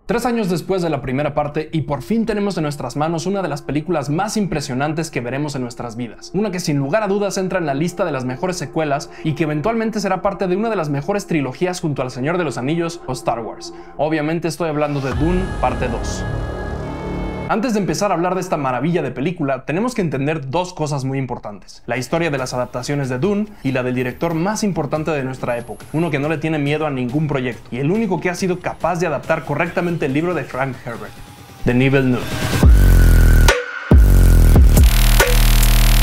3 años después de la primera parte y por fin tenemos en nuestras manos una de las películas más impresionantes que veremos en nuestras vidas. Una que sin lugar a dudas entra en la lista de las mejores secuelas y que eventualmente será parte de una de las mejores trilogías junto al Señor de los Anillos o Star Wars. Obviamente estoy hablando de Dune parte 2. Antes de empezar a hablar de esta maravilla de película, tenemos que entender dos cosas muy importantes: la historia de las adaptaciones de Dune y la del director más importante de nuestra época, uno que no le tiene miedo a ningún proyecto y el único que ha sido capaz de adaptar correctamente el libro de Frank Herbert, Denis Villeneuve.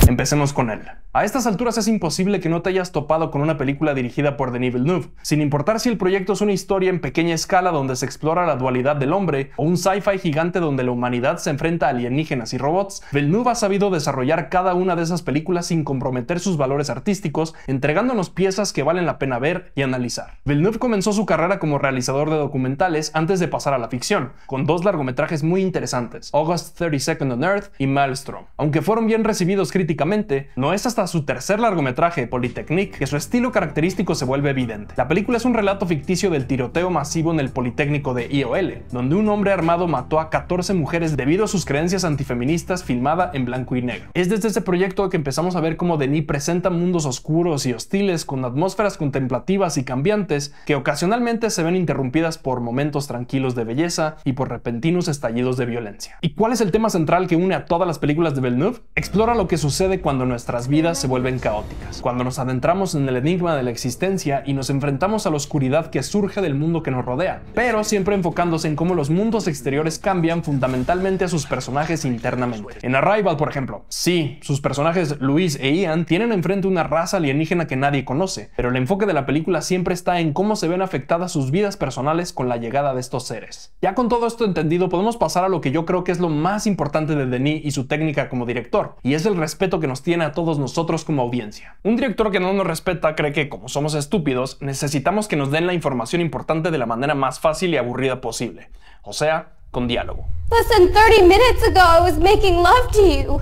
Empecemos con él. A estas alturas es imposible que no te hayas topado con una película dirigida por Denis Villeneuve, sin importar si el proyecto es una historia en pequeña escala donde se explora la dualidad del hombre o un sci-fi gigante donde la humanidad se enfrenta a alienígenas y robots. Villeneuve ha sabido desarrollar cada una de esas películas sin comprometer sus valores artísticos, entregándonos piezas que valen la pena ver y analizar. Villeneuve comenzó su carrera como realizador de documentales antes de pasar a la ficción, con 2 largometrajes muy interesantes, August 32nd on Earth y Maelstrom. Aunque fueron bien recibidos críticamente, no es hasta su tercer largometraje, Polytechnique, que su estilo característico se vuelve evidente. La película es un relato ficticio del tiroteo masivo en el Politécnico de IOL, donde un hombre armado mató a 14 mujeres debido a sus creencias antifeministas, filmada en blanco y negro. Es desde este proyecto que empezamos a ver cómo Denis presenta mundos oscuros y hostiles con atmósferas contemplativas y cambiantes que ocasionalmente se ven interrumpidas por momentos tranquilos de belleza y por repentinos estallidos de violencia. ¿Y cuál es el tema central que une a todas las películas de Villeneuve? Explora lo que sucede cuando nuestras vidas se vuelven caóticas, cuando nos adentramos en el enigma de la existencia y nos enfrentamos a la oscuridad que surge del mundo que nos rodea, pero siempre enfocándose en cómo los mundos exteriores cambian fundamentalmente a sus personajes internamente. En Arrival, por ejemplo, sí, sus personajes Louise e Ian tienen enfrente una raza alienígena que nadie conoce, pero el enfoque de la película siempre está en cómo se ven afectadas sus vidas personales con la llegada de estos seres. Ya con todo esto entendido, podemos pasar a lo que yo creo que es lo más importante de Denis y su técnica como director, y es el respeto que nos tiene a todos nosotros como audiencia. Un director que no nos respeta cree que, como somos estúpidos, necesitamos que nos den la información importante de la manera más fácil y aburrida posible, o sea, con diálogo. Less than 30 minutes ago I was making love to you.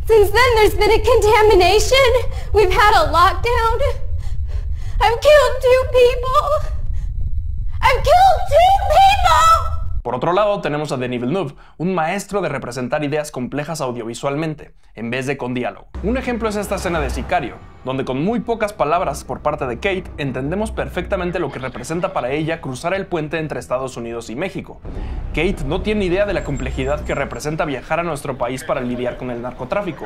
Since then there's been a contamination. We've had a lockdown. I've killed 2 people. I've killed 2 people! Por otro lado, tenemos a Denis Villeneuve, un maestro de representar ideas complejas audiovisualmente, en vez de con diálogo. Un ejemplo es esta escena de Sicario, donde con muy pocas palabras por parte de Kate entendemos perfectamente lo que representa para ella cruzar el puente entre Estados Unidos y México. Kate no tiene idea de la complejidad que representa viajar a nuestro país para lidiar con el narcotráfico.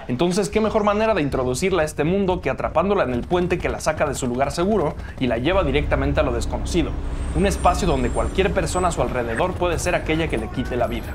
Entonces, ¿qué mejor manera de introducirla a este mundo que atrapándola en el puente que la saca de su lugar seguro y la lleva directamente a lo desconocido? Un espacio donde cualquier persona a su alrededor puede ser aquella que le quite la vida.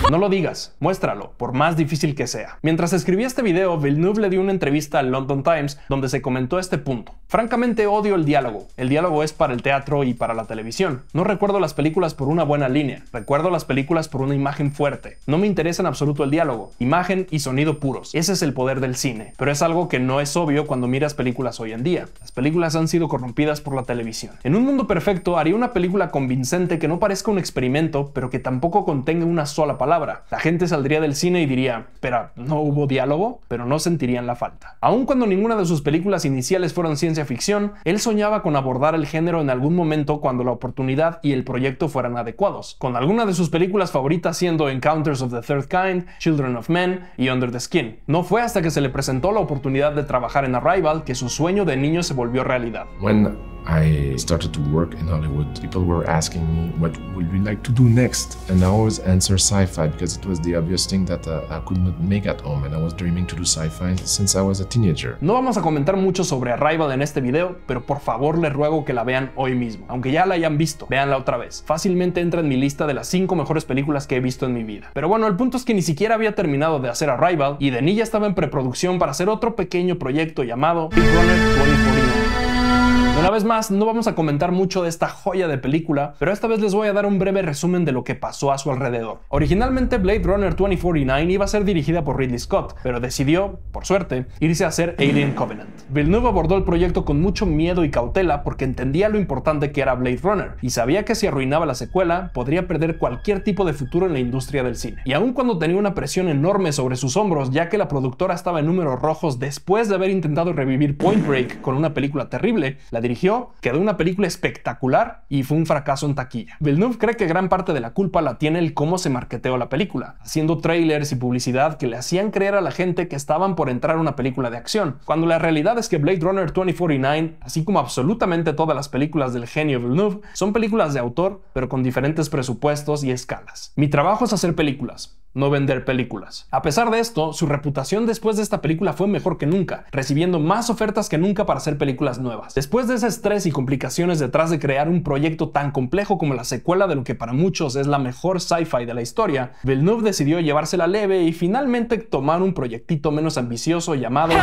No lo digas, muéstralo, por más difícil que sea. Mientras escribía este video, Villeneuve le dio una entrevista al London Times donde se comentó este punto. Francamente odio el diálogo. El diálogo es para el teatro y para la televisión. No recuerdo las películas por una buena línea. Recuerdo las películas por una imagen fuerte. No me interesa en absoluto el diálogo. Imagen y sonido puros. Ese es el poder del cine. Pero es algo que no es obvio cuando miras películas hoy en día. Las películas han sido corrompidas por la televisión. En un mundo perfecto haría una película convincente que no parezca un experimento, pero que tampoco contenga una sola palabra. La gente saldría del cine y diría, espera, ¿no hubo diálogo? Pero no sentirían la falta. Aun cuando ninguna de sus películas iniciales fueron ciencia ficción, él soñaba con abordar el género en algún momento cuando la oportunidad y el proyecto fueran adecuados, con alguna de sus películas favoritas siendo Encounters of the Third Kind, Children of Men y Under the Skin. No fue hasta que se le presentó la oportunidad de trabajar en Arrival que su sueño de niño se volvió realidad. When I started to work in Hollywood, people were asking me, what would you like to do next? And I always answer sci-fi because it was the obvious thing that I could not make at home, and I was dreaming to do sci-fi since I was a teenager. No vamos a comentar mucho sobre Arrival en este video, pero por favor les ruego que la vean hoy mismo. Aunque ya la hayan visto, véanla otra vez. Fácilmente entra en mi lista de las 5 mejores películas que he visto en mi vida. Pero bueno, el punto es que ni siquiera había terminado de hacer Arrival y Denis ya estaba en preproducción para hacer otro pequeño proyecto llamado Blade Runner 2049. Una vez más, no vamos a comentar mucho de esta joya de película, pero esta vez les voy a dar un breve resumen de lo que pasó a su alrededor. Originalmente Blade Runner 2049 iba a ser dirigida por Ridley Scott, pero decidió, por suerte, irse a hacer Alien Covenant. Villeneuve abordó el proyecto con mucho miedo y cautela porque entendía lo importante que era Blade Runner, y sabía que si arruinaba la secuela, podría perder cualquier tipo de futuro en la industria del cine. Y aun cuando tenía una presión enorme sobre sus hombros, ya que la productora estaba en números rojos después de haber intentado revivir Point Break con una película terrible, la dirigió, quedó una película espectacular y fue un fracaso en taquilla. Villeneuve cree que gran parte de la culpa la tiene el cómo se marketeó la película, haciendo trailers y publicidad que le hacían creer a la gente que estaban por entrar a una película de acción, cuando la realidad es que Blade Runner 2049, así como absolutamente todas las películas del genio Villeneuve, son películas de autor, pero con diferentes presupuestos y escalas. Mi trabajo es hacer películas, no vender películas. A pesar de esto, su reputación después de esta película fue mejor que nunca, recibiendo más ofertas que nunca para hacer películas nuevas. Después de ese estrés y complicaciones detrás de crear un proyecto tan complejo como la secuela de lo que para muchos es la mejor sci-fi de la historia, Villeneuve decidió llevársela leve y finalmente tomar un proyectito menos ambicioso llamado...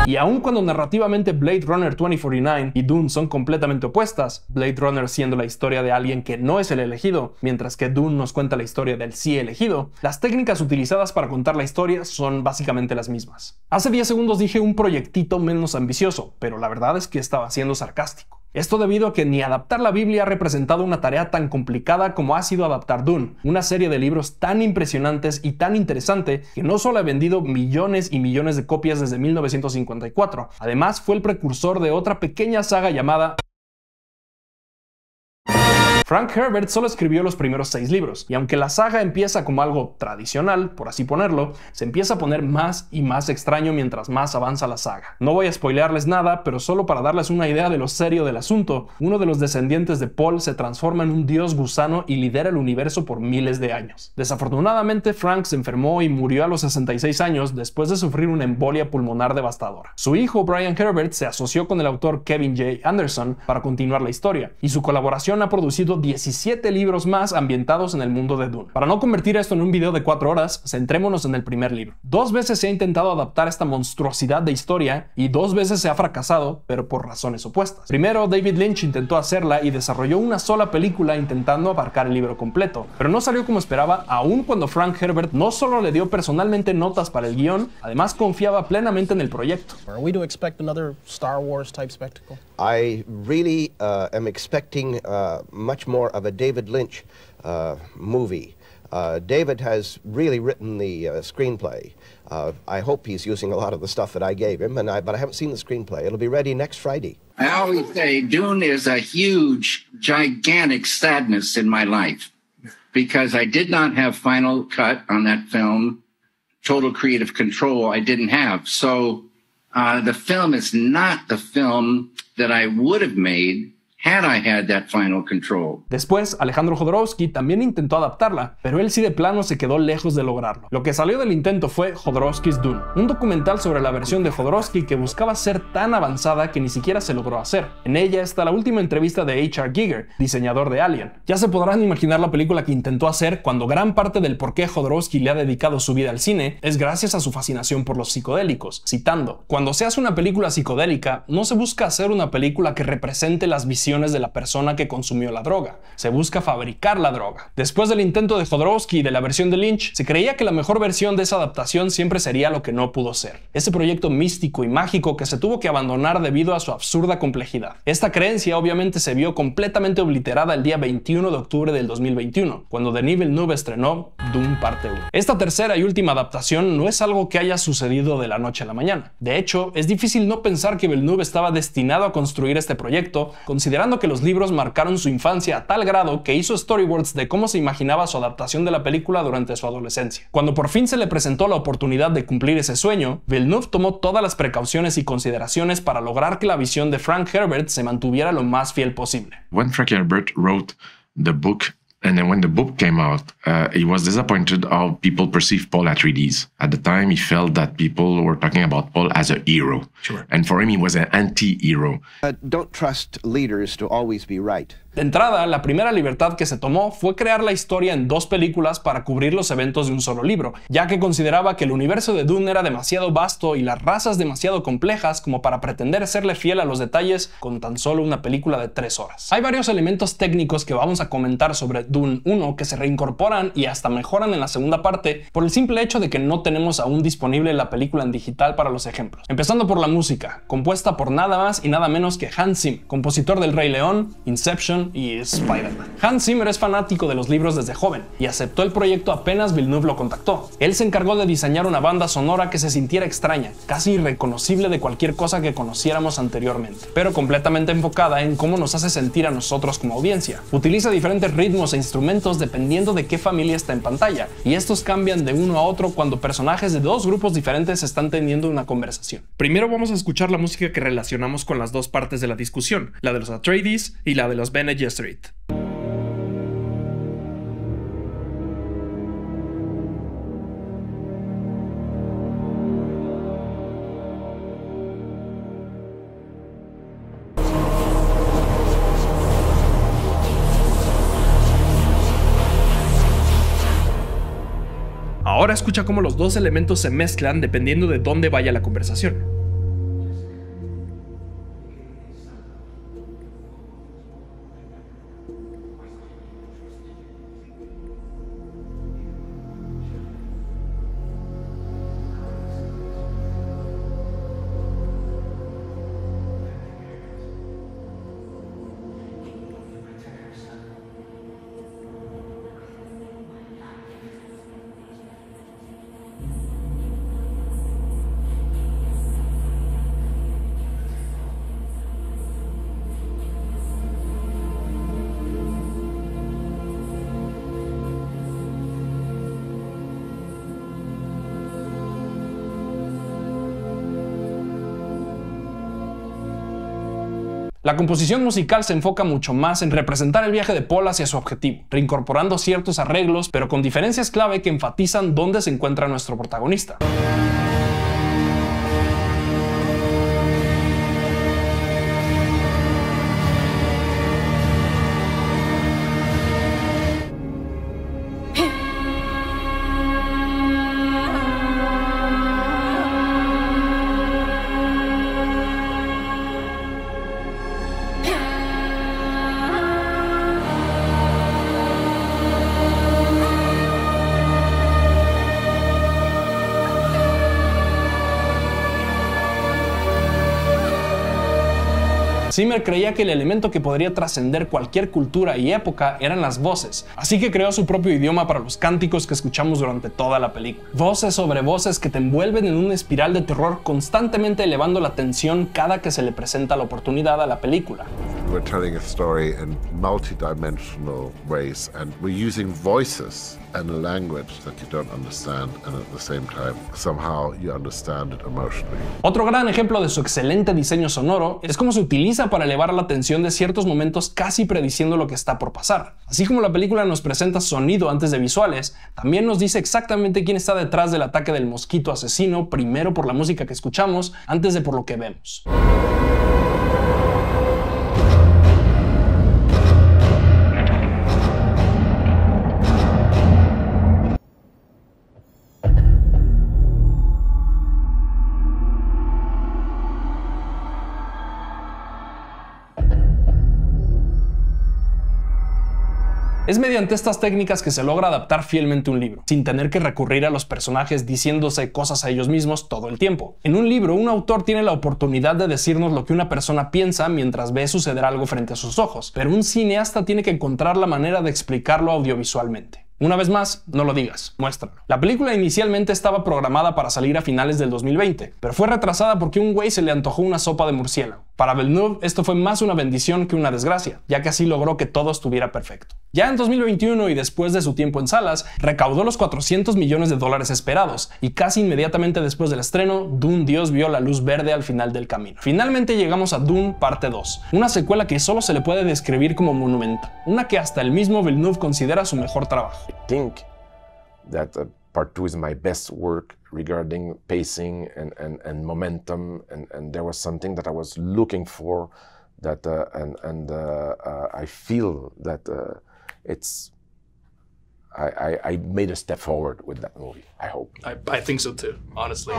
Y aun cuando narrativamente Blade Runner 2049 y Dune son completamente opuestas, Blade Runner siendo la historia de alguien que no es el elegido, mientras que Dune nos cuenta la historia del sí elegido, las técnicas utilizadas para contar la historia son básicamente las mismas. Hace 10 segundos dije un proyectito menos ambicioso, pero la verdad es que estaba siendo sarcástico. Esto debido a que ni adaptar la Biblia ha representado una tarea tan complicada como ha sido adaptar Dune, una serie de libros tan impresionantes y tan interesante que no solo ha vendido millones y millones de copias desde 1954, además fue el precursor de otra pequeña saga llamada... Frank Herbert solo escribió los primeros 6 libros, y aunque la saga empieza como algo tradicional, por así ponerlo, se empieza a poner más y más extraño mientras más avanza la saga. No voy a spoilearles nada, pero solo para darles una idea de lo serio del asunto, uno de los descendientes de Paul se transforma en un dios gusano y lidera el universo por miles de años. Desafortunadamente, Frank se enfermó y murió a los 66 años después de sufrir una embolia pulmonar devastadora. Su hijo, Brian Herbert, se asoció con el autor Kevin J. Anderson para continuar la historia, y su colaboración ha producido 17 libros más ambientados en el mundo de Dune. Para no convertir esto en un video de 4 horas, centrémonos en el primer libro. 2 veces se ha intentado adaptar esta monstruosidad de historia y 2 veces se ha fracasado, pero por razones opuestas. Primero, David Lynch intentó hacerla y desarrolló una sola película intentando abarcar el libro completo, pero no salió como esperaba, aun cuando Frank Herbert no solo le dio personalmente notas para el guión, además confiaba plenamente en el proyecto. Are we to expect another Star Wars type spectacle? I really am expecting much more of a David Lynch movie. David has really written the screenplay. I hope he's using a lot of the stuff that I gave him, but I haven't seen the screenplay. It'll be ready next Friday. I always say Dune is a huge, gigantic sadness in my life because I did not have final cut on that film. Total creative control I didn't have. So the film is not the film that I would have made had I had that final control. Después, Alejandro Jodorowsky también intentó adaptarla, pero él sí de plano se quedó lejos de lograrlo. Lo que salió del intento fue Jodorowsky's Dune, un documental sobre la versión de Jodorowsky que buscaba ser tan avanzada que ni siquiera se logró hacer. En ella está la última entrevista de H.R. Giger, diseñador de Alien. Ya se podrán imaginar la película que intentó hacer cuando gran parte del por qué Jodorowsky le ha dedicado su vida al cine es gracias a su fascinación por los psicodélicos, citando: "Cuando se hace una película psicodélica, no se busca hacer una película que represente las visiones de la persona que consumió la droga, se busca fabricar la droga". Después del intento de Jodorowsky y de la versión de Lynch, se creía que la mejor versión de esa adaptación siempre sería lo que no pudo ser, ese proyecto místico y mágico que se tuvo que abandonar debido a su absurda complejidad. Esta creencia obviamente se vio completamente obliterada el día 21 de octubre del 2021, cuando Denis Villeneuve estrenó Dune Parte 1. Esta tercera y última adaptación no es algo que haya sucedido de la noche a la mañana. De hecho, es difícil no pensar que Villeneuve estaba destinado a construir este proyecto, considerando que los libros marcaron su infancia a tal grado que hizo storyboards de cómo se imaginaba su adaptación de la película durante su adolescencia. Cuando por fin se le presentó la oportunidad de cumplir ese sueño, Villeneuve tomó todas las precauciones y consideraciones para lograr que la visión de Frank Herbert se mantuviera lo más fiel posible. When Frank Herbert wrote the book, and then when the book came out, he was disappointed how people perceived Paul Atreides. At the time, he felt that people were talking about Paul as a hero. Sure. And for him, he was an anti-hero. Don't trust leaders to always be right. De entrada, la primera libertad que se tomó fue crear la historia en 2 películas para cubrir los eventos de un solo libro, ya que consideraba que el universo de Dune era demasiado vasto y las razas demasiado complejas como para pretender serle fiel a los detalles con tan solo una película de 3 horas. Hay varios elementos técnicos que vamos a comentar sobre Dune 1 que se reincorporan y hasta mejoran en la segunda parte por el simple hecho de que no tenemos aún disponible la película en digital para los ejemplos. Empezando por la música, compuesta por nada más y nada menos que Hans Zimmer, compositor del Rey León, Inception y Spider-Man. Hans Zimmer es fanático de los libros desde joven y aceptó el proyecto apenas Villeneuve lo contactó. Él se encargó de diseñar una banda sonora que se sintiera extraña, casi irreconocible de cualquier cosa que conociéramos anteriormente, pero completamente enfocada en cómo nos hace sentir a nosotros como audiencia. Utiliza diferentes ritmos e instrumentos dependiendo de qué familia está en pantalla, y estos cambian de uno a otro cuando personajes de 2 grupos diferentes están teniendo una conversación. Primero vamos a escuchar la música que relacionamos con las 2 partes de la discusión, la de los Atreides y la de los Bene Gesserit. Ahora escucha cómo los 2 elementos se mezclan dependiendo de dónde vaya la conversación. La composición musical se enfoca mucho más en representar el viaje de Paul hacia su objetivo, reincorporando ciertos arreglos, pero con diferencias clave que enfatizan dónde se encuentra nuestro protagonista. Zimmer creía que el elemento que podría trascender cualquier cultura y época eran las voces, así que creó su propio idioma para los cánticos que escuchamos durante toda la película. Voces sobre voces que te envuelven en una espiral de terror, constantemente elevando la tensión cada que se le presenta la oportunidad a la película. We're telling a story in multi-dimensional ways, and we're using voices and a language that you don't understand, and at the same time, somehow you understand it emotionally. Otro gran ejemplo de su excelente diseño sonoro es cómo se utiliza para elevar la tensión de ciertos momentos casi prediciendo lo que está por pasar. Así como la película nos presenta sonido antes de visuales, también nos dice exactamente quién está detrás del ataque del mosquito asesino, primero por la música que escuchamos, antes de por lo que vemos. Es mediante estas técnicas que se logra adaptar fielmente un libro, sin tener que recurrir a los personajes diciéndose cosas a ellos mismos todo el tiempo. En un libro, un autor tiene la oportunidad de decirnos lo que una persona piensa mientras ve suceder algo frente a sus ojos, pero un cineasta tiene que encontrar la manera de explicarlo audiovisualmente. Una vez más, no lo digas, muéstralo. La película inicialmente estaba programada para salir a finales del 2020, pero fue retrasada porque a un güey se le antojó una sopa de murciélago. Para Villeneuve, esto fue más una bendición que una desgracia, ya que así logró que todo estuviera perfecto. Ya en 2021 y después de su tiempo en salas, recaudó los $400 millones esperados, y casi inmediatamente después del estreno, Dune Dios vio la luz verde al final del camino. Finalmente llegamos a Dune Parte 2, una secuela que solo se le puede describir como monumental, una que hasta el mismo Villeneuve considera su mejor trabajo. I think that Part 2 is my best work regarding pacing and momentum, and there was something that I was looking for that I feel that I made a step forward with that movie, I hope. I think so too, honestly.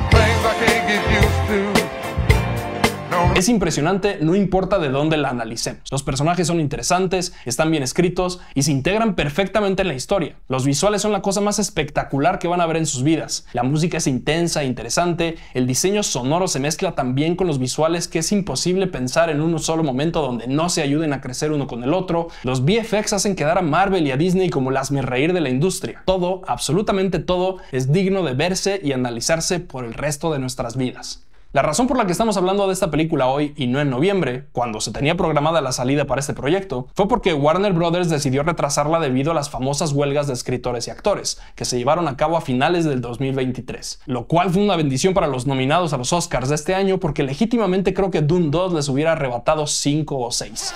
Es impresionante, no importa de dónde la analicemos. Los personajes son interesantes, están bien escritos y se integran perfectamente en la historia. Los visuales son la cosa más espectacular que van a ver en sus vidas. La música es intensa e interesante, el diseño sonoro se mezcla tan bien con los visuales que es imposible pensar en un solo momento donde no se ayuden a crecer uno con el otro. Los VFX hacen quedar a Marvel y a Disney como el hazmerreír de la industria. Todo, absolutamente todo, es digno de verse y analizarse por el resto de nuestras vidas. La razón por la que estamos hablando de esta película hoy y no en noviembre, cuando se tenía programada la salida para este proyecto, fue porque Warner Bros. Decidió retrasarla debido a las famosas huelgas de escritores y actores, que se llevaron a cabo a finales del 2023. Lo cual fue una bendición para los nominados a los Oscars de este año, porque legítimamente creo que Dune 2 les hubiera arrebatado 5 o 6.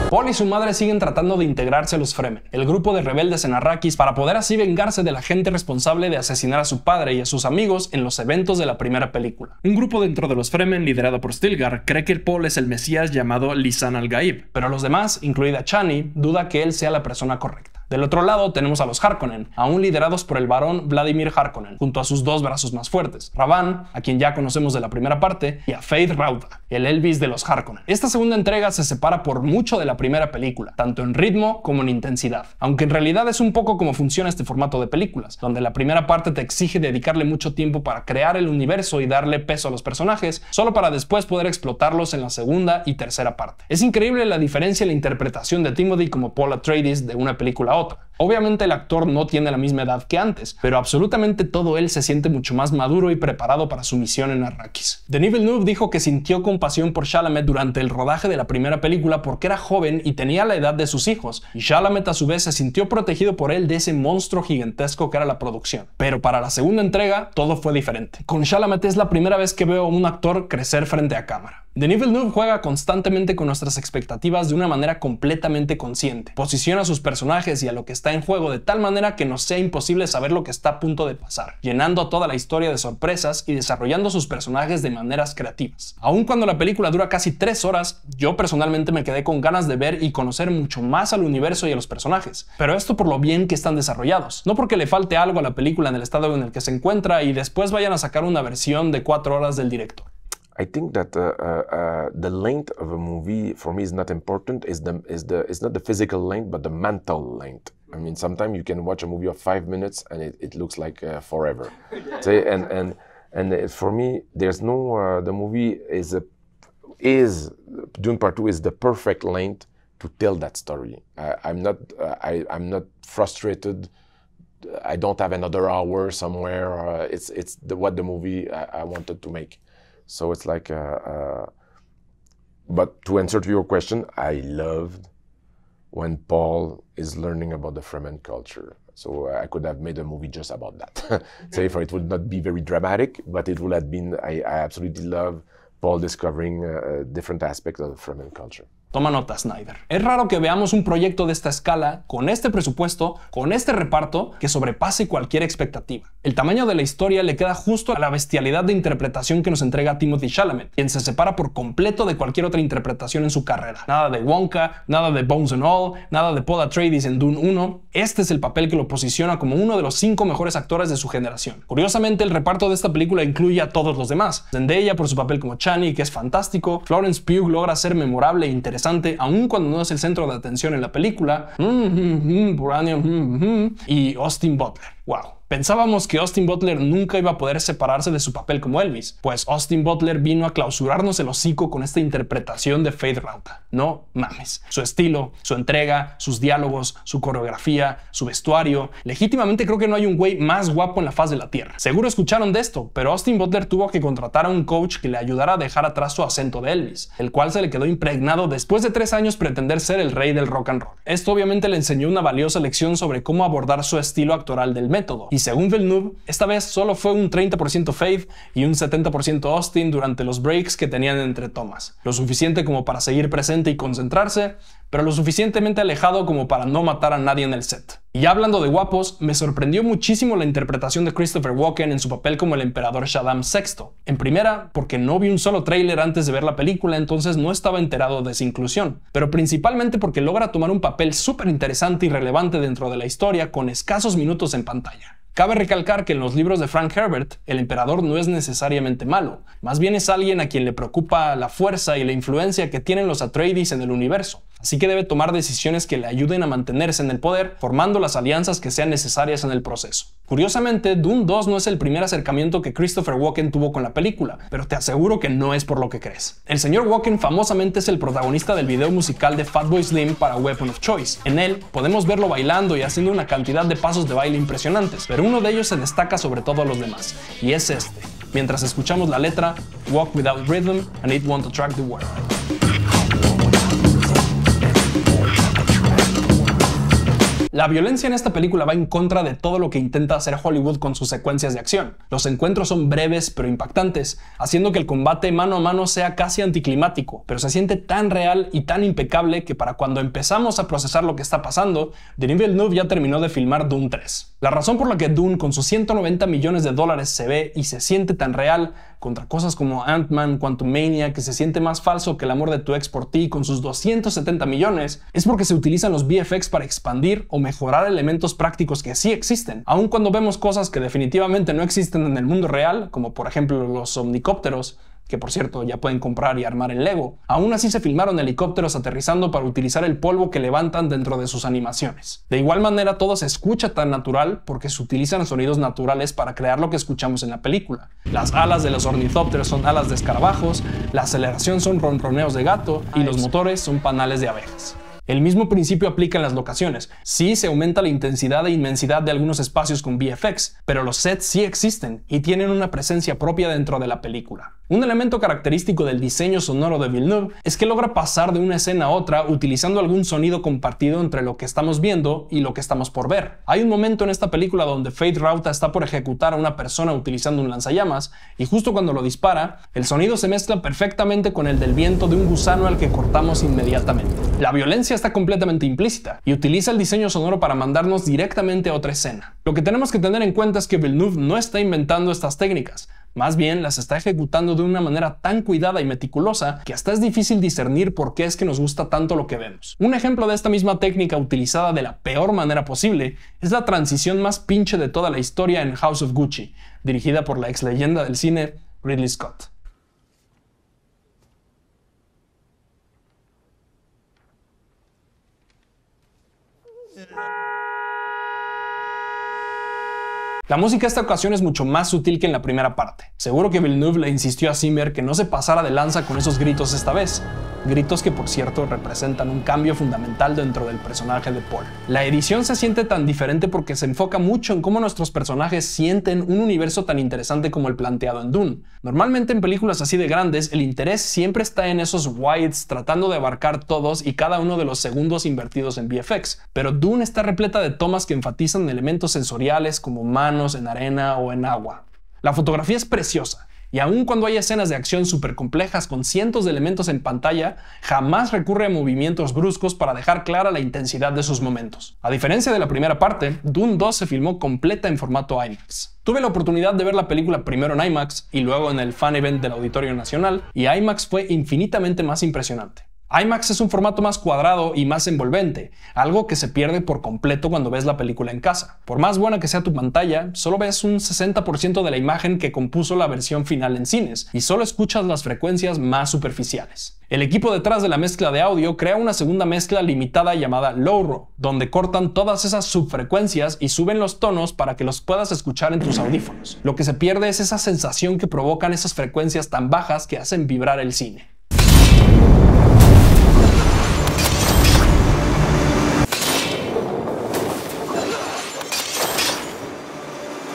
Paul y su madre siguen tratando de integrarse a los Fremen, el grupo de rebeldes en Arrakis, para poder así vengarse de la gente responsable de asesinar a su padre y a sus amigos en los eventos de la primera película. Un grupo dentro de los Fremen, liderado por Stilgar, cree que Paul es el mesías llamado Lisan al-Gaib, pero los demás, incluida Chani, duda que él sea la persona correcta. Del otro lado tenemos a los Harkonnen, aún liderados por el varón Vladimir Harkonnen, junto a sus dos brazos más fuertes, Ravan, a quien ya conocemos de la primera parte, y a Feyd Rautha, el Elvis de los Harkonnen. Esta segunda entrega se separa por mucho de la primera película, tanto en ritmo como en intensidad, aunque en realidad es un poco como funciona este formato de películas, donde la primera parte te exige dedicarle mucho tiempo para crear el universo y darle peso a los personajes, solo para después poder explotarlos en la segunda y tercera parte. Es increíble la diferencia en la interpretación de Timothy como Paul Atreides de una película a otra. Obviamente el actor no tiene la misma edad que antes, pero absolutamente todo él se siente mucho más maduro y preparado para su misión en Arrakis. Denis Villeneuve dijo que sintió compasión por Chalamet durante el rodaje de la primera película porque era joven y tenía la edad de sus hijos, y Chalamet a su vez se sintió protegido por él de ese monstruo gigantesco que era la producción. Pero para la segunda entrega todo fue diferente. Con Chalamet es la primera vez que veo a un actor crecer frente a cámara. Denis Villeneuve juega constantemente con nuestras expectativas de una manera completamente consciente. Posiciona a sus personajes y a lo que está en juego de tal manera que nos sea imposible saber lo que está a punto de pasar, llenando toda la historia de sorpresas y desarrollando sus personajes de maneras creativas. Aun cuando la película dura casi 3 horas, yo personalmente me quedé con ganas de ver y conocer mucho más al universo y a los personajes. Pero esto por lo bien que están desarrollados, no porque le falte algo a la película en el estado en el que se encuentra y después vayan a sacar una versión de 4 horas del director. I think that the length of a movie for me is not important. It's not the physical length, but the mental length. I mean, sometimes you can watch a movie of 5 minutes and it looks like forever. And for me, there's no the movie is Dune Part 2 is the perfect length to tell that story. I'm not frustrated. I don't have another hour somewhere. It's what the movie I wanted to make. So it's like, but to answer to your question, I loved when Paul is learning about the Fremen culture. So I could have made a movie just about that. So it would not be very dramatic, but it would have been, I absolutely love Paul discovering different aspects of the Fremen culture. Toma nota, Snyder. Es raro que veamos un proyecto de esta escala, con este presupuesto, con este reparto, que sobrepase cualquier expectativa. El tamaño de la historia le queda justo a la bestialidad de interpretación que nos entrega Timothée Chalamet, quien se separa por completo de cualquier otra interpretación en su carrera. Nada de Wonka, nada de Bones and All, nada de Paul Atreides en Dune 1. Este es el papel que lo posiciona como uno de los 5 mejores actores de su generación. Curiosamente, el reparto de esta película incluye a todos los demás. Zendaya por su papel como Chani, que es fantástico. Florence Pugh logra ser memorable e interesante, aun cuando no es el centro de atención en la película. Y Austin Butler. Wow. Pensábamos que Austin Butler nunca iba a poder separarse de su papel como Elvis, pues Austin Butler vino a clausurarnos el hocico con esta interpretación de Feyd Rautha. No mames. Su estilo, su entrega, sus diálogos, su coreografía, su vestuario. Legítimamente creo que no hay un güey más guapo en la faz de la tierra. Seguro escucharon de esto, pero Austin Butler tuvo que contratar a un coach que le ayudara a dejar atrás su acento de Elvis, el cual se le quedó impregnado después de 3 años pretender ser el rey del rock and roll. Esto obviamente le enseñó una valiosa lección sobre cómo abordar su estilo actoral del método. Y según Villeneuve, esta vez solo fue un 30% Feyd y un 70% Austin durante los breaks que tenían entre tomas. Lo suficiente como para seguir presente y concentrarse, pero lo suficientemente alejado como para no matar a nadie en el set. Y ya hablando de guapos, me sorprendió muchísimo la interpretación de Christopher Walken en su papel como el emperador Shaddam VI. En primera, porque no vi un solo tráiler antes de ver la película, entonces no estaba enterado de esa inclusión, pero principalmente porque logra tomar un papel súper interesante y relevante dentro de la historia con escasos minutos en pantalla. Cabe recalcar que en los libros de Frank Herbert, el emperador no es necesariamente malo, más bien es alguien a quien le preocupa la fuerza y la influencia que tienen los Atreides en el universo, así que debe tomar decisiones que le ayuden a mantenerse en el poder, formando las alianzas que sean necesarias en el proceso. Curiosamente, Dune 2 no es el primer acercamiento que Christopher Walken tuvo con la película, pero te aseguro que no es por lo que crees. El señor Walken famosamente es el protagonista del video musical de Fatboy Slim para Weapon of Choice. En él podemos verlo bailando y haciendo una cantidad de pasos de baile impresionantes, pero uno de ellos se destaca sobre todos los demás, y es este, mientras escuchamos la letra Walk Without Rhythm and It Won't Attract the World. La violencia en esta película va en contra de todo lo que intenta hacer Hollywood con sus secuencias de acción. Los encuentros son breves pero impactantes, haciendo que el combate mano a mano sea casi anticlimático, pero se siente tan real y tan impecable que para cuando empezamos a procesar lo que está pasando, Denis Villeneuve ya terminó de filmar Dune 3. La razón por la que Dune con sus 190 millones de dólares se ve y se siente tan real contra cosas como Ant-Man, Quantumania, que se siente más falso que el amor de tu ex por ti con sus 270 millones, es porque se utilizan los VFX para expandir o mejorar elementos prácticos que sí existen, aun cuando vemos cosas que definitivamente no existen en el mundo real, como por ejemplo los omnicópteros, que por cierto ya pueden comprar y armar en Lego. Aún así se filmaron helicópteros aterrizando para utilizar el polvo que levantan dentro de sus animaciones. De igual manera todo se escucha tan natural porque se utilizan sonidos naturales para crear lo que escuchamos en la película. Las alas de los ornitópteros son alas de escarabajos, la aceleración son ronroneos de gato y los motores son panales de abejas. El mismo principio aplica en las locaciones. Sí se aumenta la intensidad e inmensidad de algunos espacios con VFX, pero los sets sí existen y tienen una presencia propia dentro de la película. Un elemento característico del diseño sonoro de Villeneuve es que logra pasar de una escena a otra utilizando algún sonido compartido entre lo que estamos viendo y lo que estamos por ver. Hay un momento en esta película donde Feyd-Rautha está por ejecutar a una persona utilizando un lanzallamas y justo cuando lo dispara, el sonido se mezcla perfectamente con el del viento de un gusano al que cortamos inmediatamente. La violencia está completamente implícita y utiliza el diseño sonoro para mandarnos directamente a otra escena. Lo que tenemos que tener en cuenta es que Villeneuve no está inventando estas técnicas, más bien las está ejecutando de una manera tan cuidada y meticulosa que hasta es difícil discernir por qué es que nos gusta tanto lo que vemos. Un ejemplo de esta misma técnica utilizada de la peor manera posible es la transición más pinche de toda la historia en House of Gucci, dirigida por la ex leyenda del cine Ridley Scott. La música en esta ocasión es mucho más sutil que en la primera parte. Seguro que Villeneuve le insistió a Zimmer que no se pasara de lanza con esos gritos esta vez. Gritos que por cierto representan un cambio fundamental dentro del personaje de Paul. La edición se siente tan diferente porque se enfoca mucho en cómo nuestros personajes sienten un universo tan interesante como el planteado en Dune. Normalmente en películas así de grandes el interés siempre está en esos wides tratando de abarcar todos y cada uno de los segundos invertidos en VFX, pero Dune está repleta de tomas que enfatizan elementos sensoriales como manos en arena o en agua. La fotografía es preciosa. Y aun cuando hay escenas de acción súper complejas con cientos de elementos en pantalla, jamás recurre a movimientos bruscos para dejar clara la intensidad de sus momentos. A diferencia de la primera parte, Dune 2 se filmó completa en formato IMAX. Tuve la oportunidad de ver la película primero en IMAX y luego en el Fan Event del Auditorio Nacional, y IMAX fue infinitamente más impresionante. IMAX es un formato más cuadrado y más envolvente, algo que se pierde por completo cuando ves la película en casa. Por más buena que sea tu pantalla, solo ves un 60% de la imagen que compuso la versión final en cines, y solo escuchas las frecuencias más superficiales. El equipo detrás de la mezcla de audio crea una segunda mezcla limitada llamada Low-Ro, donde cortan todas esas subfrecuencias y suben los tonos para que los puedas escuchar en tus audífonos. Lo que se pierde es esa sensación que provocan esas frecuencias tan bajas que hacen vibrar el cine.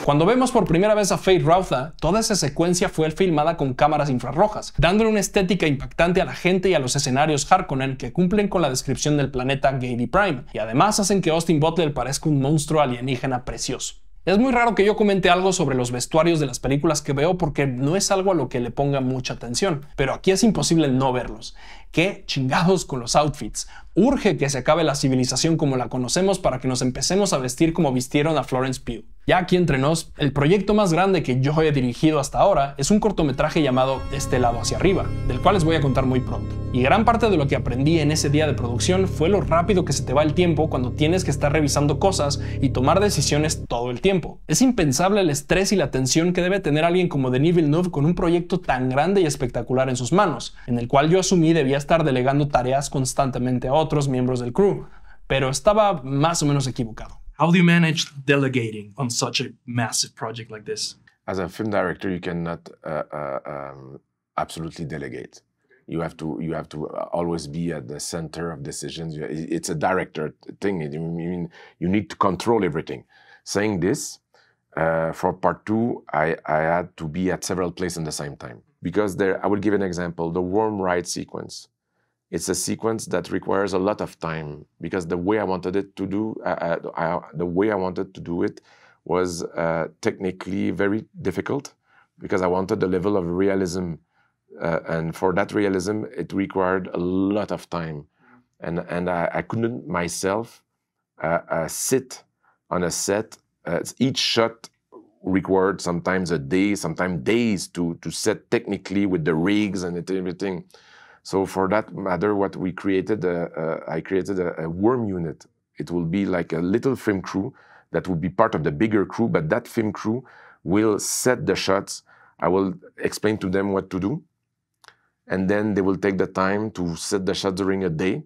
Cuando vemos por primera vez a Feyd-Rautha, toda esa secuencia fue filmada con cámaras infrarrojas, dándole una estética impactante a la gente y a los escenarios Harkonnen que cumplen con la descripción del planeta Geidi Prime, y además hacen que Austin Butler parezca un monstruo alienígena precioso. Es muy raro que yo comente algo sobre los vestuarios de las películas que veo porque no es algo a lo que le ponga mucha atención, pero aquí es imposible no verlos. ¡Qué chingados con los outfits! Urge que se acabe la civilización como la conocemos para que nos empecemos a vestir como vistieron a Florence Pugh. Ya aquí entre nos, el proyecto más grande que yo he dirigido hasta ahora es un cortometraje llamado Este lado hacia arriba, del cual les voy a contar muy pronto. Y gran parte de lo que aprendí en ese día de producción fue lo rápido que se te va el tiempo cuando tienes que estar revisando cosas y tomar decisiones todo el tiempo. Es impensable el estrés y la tensión que debe tener alguien como Denis Villeneuve con un proyecto tan grande y espectacular en sus manos, en el cual yo asumí debía estar delegando tareas constantemente a otros miembros del crew, pero estaba más o menos equivocado. How do you manage delegating on such a massive project like this? As a film director, you cannot absolutely delegate. You have to always be at the center of decisions. It's a director thing. You need to control everything. Saying this, for part 2, I had to be at several places at the same time. Because I will give an example. The warm ride sequence. It's a sequence that requires a lot of time because the way I wanted it to do, it was technically very difficult because I wanted the level of realism, and for that realism, it required a lot of time, and I couldn't myself sit on a set. Each shot required sometimes a day, sometimes days to set technically with the rigs and everything. So for that matter, what we created, I created a worm unit. It will be like a little film crew that will be part of the bigger crew, but that film crew will set the shots. I will explain to them what to do. And then they will take the time to set the shots during a day.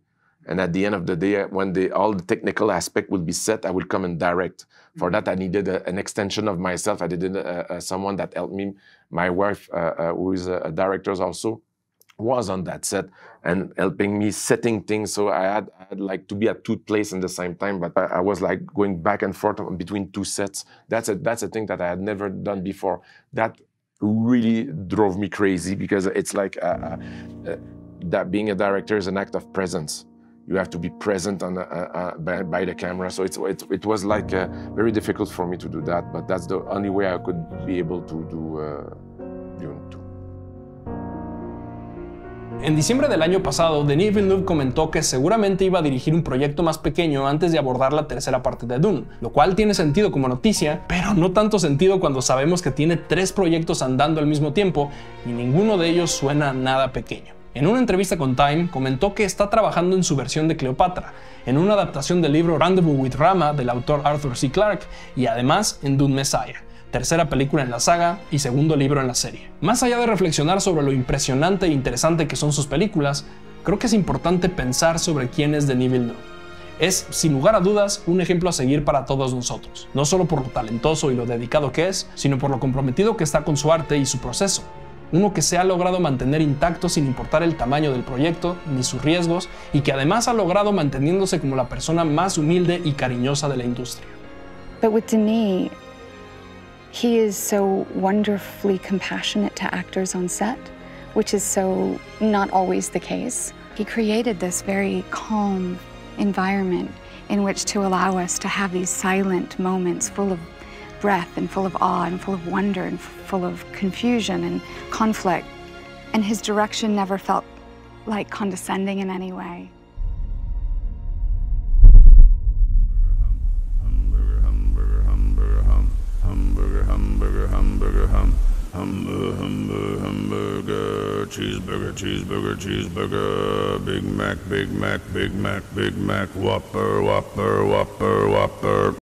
And at the end of the day, when all the technical aspect will be set, I will come and direct. For that, I needed an extension of myself. I needed someone that helped me. My wife, who is a director also, was on that set and helping me setting things. So I had like to be at 2 places at the same time, but I was like going back and forth between 2 sets. That's a thing that I had never done before. That really drove me crazy because it's like that being a director is an act of presence. You have to be present on by the camera. So it was like very difficult for me to do that, but that's the only way I could be able to do Dune 2. En diciembre del año pasado, Denis Villeneuve comentó que seguramente iba a dirigir un proyecto más pequeño antes de abordar la tercera parte de Dune, lo cual tiene sentido como noticia, pero no tanto sentido cuando sabemos que tiene 3 proyectos andando al mismo tiempo y ninguno de ellos suena nada pequeño. En una entrevista con Time, comentó que está trabajando en su versión de Cleopatra, en una adaptación del libro Rendezvous with Rama del autor Arthur C. Clarke y además en Dune Messiah, tercera película en la saga y segundo libro en la serie. Más allá de reflexionar sobre lo impresionante e interesante que son sus películas, creo que es importante pensar sobre quién es Denis Villeneuve. Es, sin lugar a dudas, un ejemplo a seguir para todos nosotros, no solo por lo talentoso y lo dedicado que es, sino por lo comprometido que está con su arte y su proceso. Uno que se ha logrado mantener intacto sin importar el tamaño del proyecto ni sus riesgos y que además ha logrado manteniéndose como la persona más humilde y cariñosa de la industria. But with Denis, he is so wonderfully compassionate to actors on set, which is so not always the case. He created this very calm environment in which to allow us to have these silent moments full of breath and full of awe and full of wonder and full of confusion and conflict. And his direction never felt like condescending in any way. Cheeseburger, cheeseburger, cheeseburger, Big Mac, Big Mac, Big Mac, Big Mac, Whopper, Whopper, Whopper, Whopper.